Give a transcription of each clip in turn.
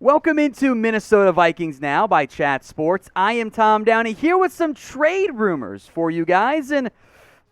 Welcome into Minnesota Vikings Now by Chat Sports. I am Tom Downey here with some trade rumors for you guys, and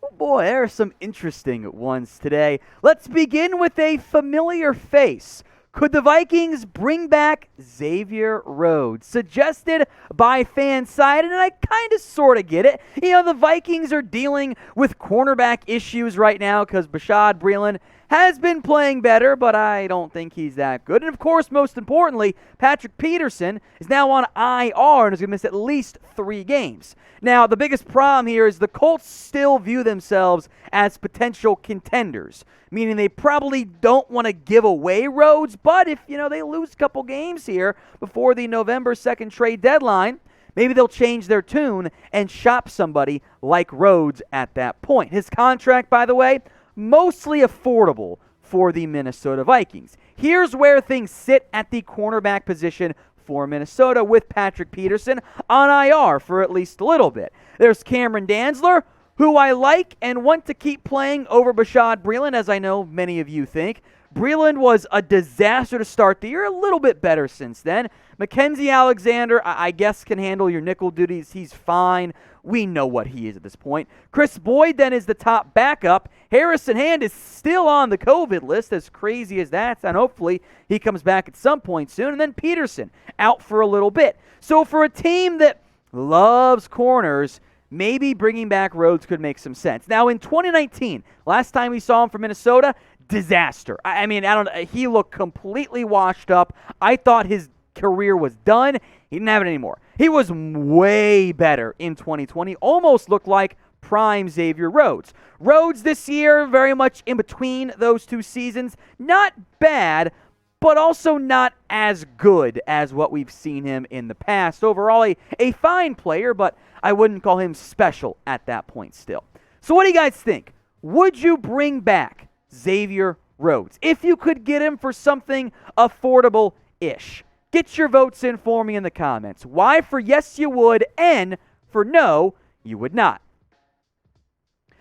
oh boy, there are some interesting ones today. Let's begin with a familiar face. Could the Vikings bring back Xavier Rhodes? Suggested by Fansided, and I kind of sort of get it. You know, the Vikings are dealing with cornerback issues right now because Bashaud Breeland has been playing better, but I don't think he's that good. And of course, most importantly, Patrick Peterson is now on IR and is going to miss at least 3 games. Now, the biggest problem here is the Colts still view themselves as potential contenders, meaning they probably don't want to give away Rhodes, but if, they lose a couple games here before the November 2nd trade deadline, maybe they'll change their tune and shop somebody like Rhodes at that point. His contract, by the way, mostly affordable for the Minnesota Vikings. Here's where things sit at the cornerback position for Minnesota with Patrick Peterson on IR for at least a little bit. There's Cameron Dantzler, who I like and want to keep playing over Bashaud Breeland, as I know many of you think. Breeland was a disaster to start the year, a little bit better since then. Mackenzie Alexander, I guess, can handle your nickel duties. He's fine. We know what he is at this point. Chris Boyd then is the top backup. Harrison Hand is still on the COVID list, as crazy as that, and hopefully he comes back at some point soon. And then Peterson out for a little bit. So for a team that loves corners, maybe bringing back Rhodes could make some sense. Now in 2019, last time we saw him for Minnesota, disaster. He looked completely washed up. I thought his career was done. He didn't have it anymore. He was way better in 2020. Almost looked like prime Xavier Rhodes. Rhodes this year, very much in between those 2 seasons. Not bad, but also not as good as what we've seen him in the past. Overall, a fine player, but I wouldn't call him special at that point still. So what do you guys think? Would you bring back Xavier Rhodes if you could get him for something affordable-ish? Get your votes in for me in the comments. Why for yes you would, and for no you would not.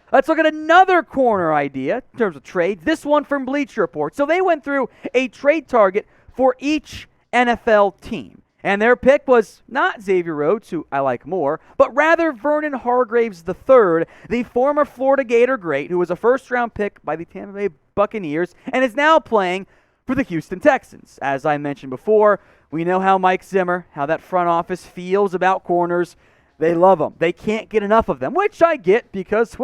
Let's look at another corner idea in terms of trades. This one from Bleacher Report. So they went through a trade target for each NFL team. And their pick was not Xavier Rhodes, who I like more, but rather Vernon Hargreaves III, the former Florida Gator great, who was a first-round pick by the Tampa Bay Buccaneers and is now playing for the Houston Texans. As I mentioned before, we know how Mike Zimmer, how that front office feels about corners. They love them. They can't get enough of them, which I get because,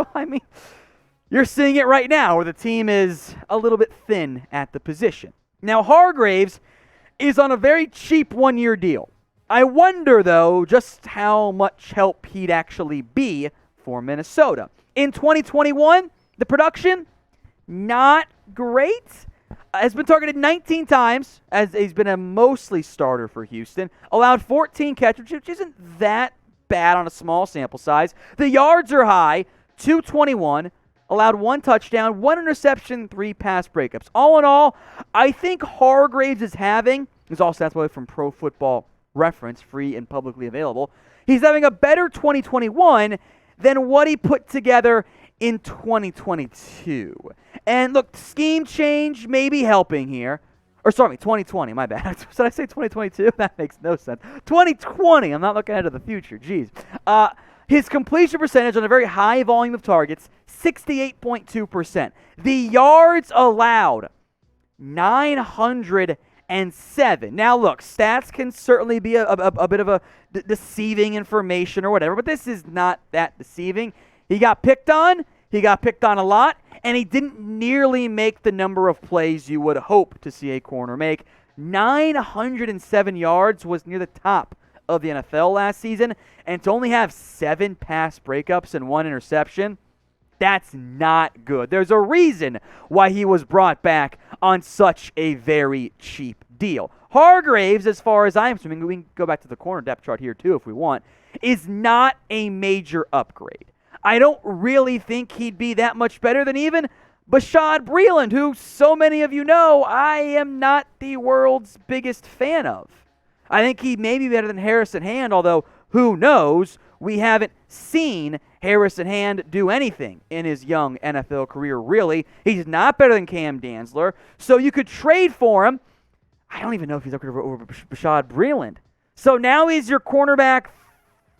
you're seeing it right now where the team is a little bit thin at the position. Now, Hargreaves is on a very cheap 1-year deal. I wonder, though, just how much help he'd actually be for Minnesota. In 2021, the production, not great. Has been targeted 19 times, as he's been a mostly starter for Houston. Allowed 14 catches, which isn't that bad on a small sample size. The yards are high, 221. Allowed 1 touchdown, 1 interception, 3 pass breakups. All in all, I think Hargreaves is having, there's all stats by the way from Pro Football Reference, free and publicly available, he's having a better 2021 than what he put together in 2022. And look, scheme change may be helping here. 2020, my bad. Did I say 2022? That makes no sense. 2020, I'm not looking ahead to the future. Jeez. His completion percentage on a very high volume of targets, 68.2%. The yards allowed, 907. Now look, stats can certainly be a bit of a deceiving information or whatever, but this is not that deceiving. He got picked on a lot, and he didn't nearly make the number of plays you would hope to see a corner make. 907 yards was near the top of the NFL last season, and to only have 7 pass breakups and 1 interception, that's not good. There's a reason why he was brought back on such a very cheap deal. Hargreaves, as far as I'm assuming, we can go back to the corner depth chart here too if we want, is not a major upgrade. I don't really think he'd be that much better than even Bashaud Breeland, who so many of you know I am not the world's biggest fan of. I think he may be better than Harrison Hand, although who knows? We haven't seen Harrison Hand do anything in his young NFL career, really. He's not better than Cam Dantzler, so you could trade for him. I don't even know if he's over Bashad Breeland. So now he's your cornerback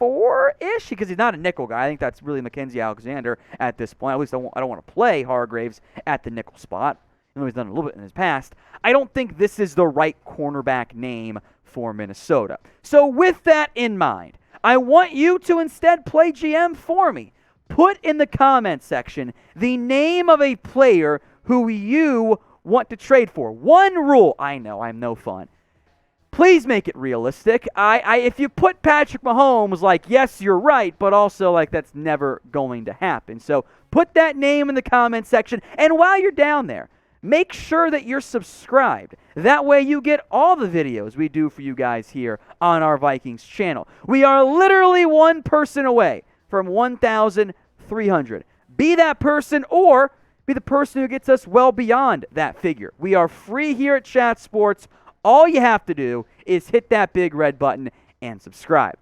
4-ish, because he's not a nickel guy. I think that's really Mackenzie Alexander at this point. At least I don't want to play Hargreaves at the nickel spot. Even though he's done a little bit in his past. I don't think this is the right cornerback name for Minnesota. So with that in mind, I want you to instead play GM for me. Put in the comment section the name of a player who you want to trade for. One rule. I know, I'm no fun. Please make it realistic. If you put Patrick Mahomes, like, yes, you're right, but also, like, that's never going to happen. So put that name in the comment section. And while you're down there, make sure that you're subscribed. That way you get all the videos we do for you guys here on our Vikings channel. We are literally one person away from 1,300. Be that person or be the person who gets us well beyond that figure. We are free here at Chat Sports. All you have to do is hit that big red button and subscribe.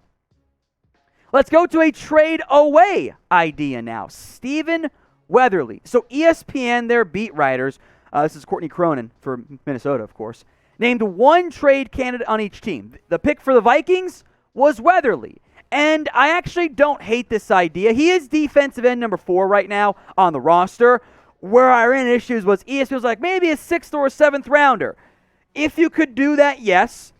Let's go to a trade away idea now. Stephen Weatherly. So ESPN, their beat writers, this is Courtney Cronin for Minnesota, of course, named one trade candidate on each team. The pick for the Vikings was Weatherly. And I actually don't hate this idea. He is defensive end number 4 right now on the roster. Where I ran issues was ESPN was like, maybe a 6th or a 7th rounder. If you could do that, yes.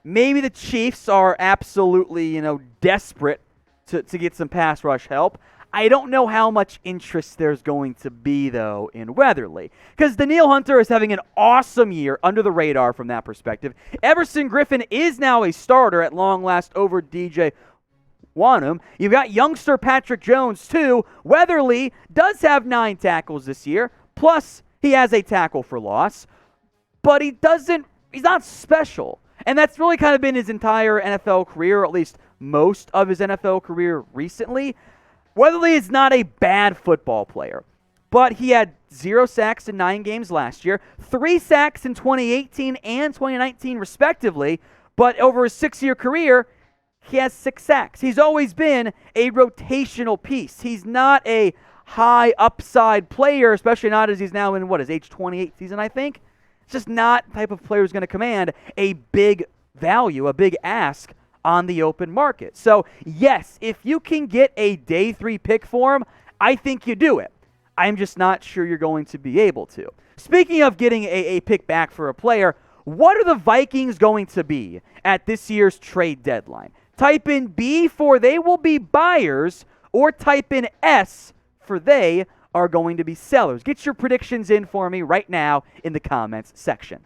Maybe the Chiefs are absolutely, desperate to get some pass rush help. I don't know how much interest there's going to be, though, in Weatherly. Because Danielle Hunter is having an awesome year under the radar from that perspective. Everson Griffin is now a starter at long last over DJ Wanham. You've got youngster Patrick Jones, too. Weatherly does have 9 tackles this year. Plus, he has a tackle for loss. But he's not special. And that's really kind of been his entire NFL career, or at least most of his NFL career recently. Weatherly is not a bad football player, but he had 0 sacks in 9 games last year, 3 sacks in 2018 and 2019 respectively, but over his 6-year career, he has 6 sacks. He's always been a rotational piece. He's not a high upside player, especially not as he's now in, his age 28 season, I think. It's just not the type of player who's going to command a big value, a big ask on the open market. So, yes, if you can get a day 3 pick for him, I think you do it. I'm just not sure you're going to be able to. Speaking of getting a pick back for a player, what are the Vikings going to be at this year's trade deadline? Type in B for they will be buyers, or type in S for they are going to be sellers. Get your predictions in for me right now in the comments section.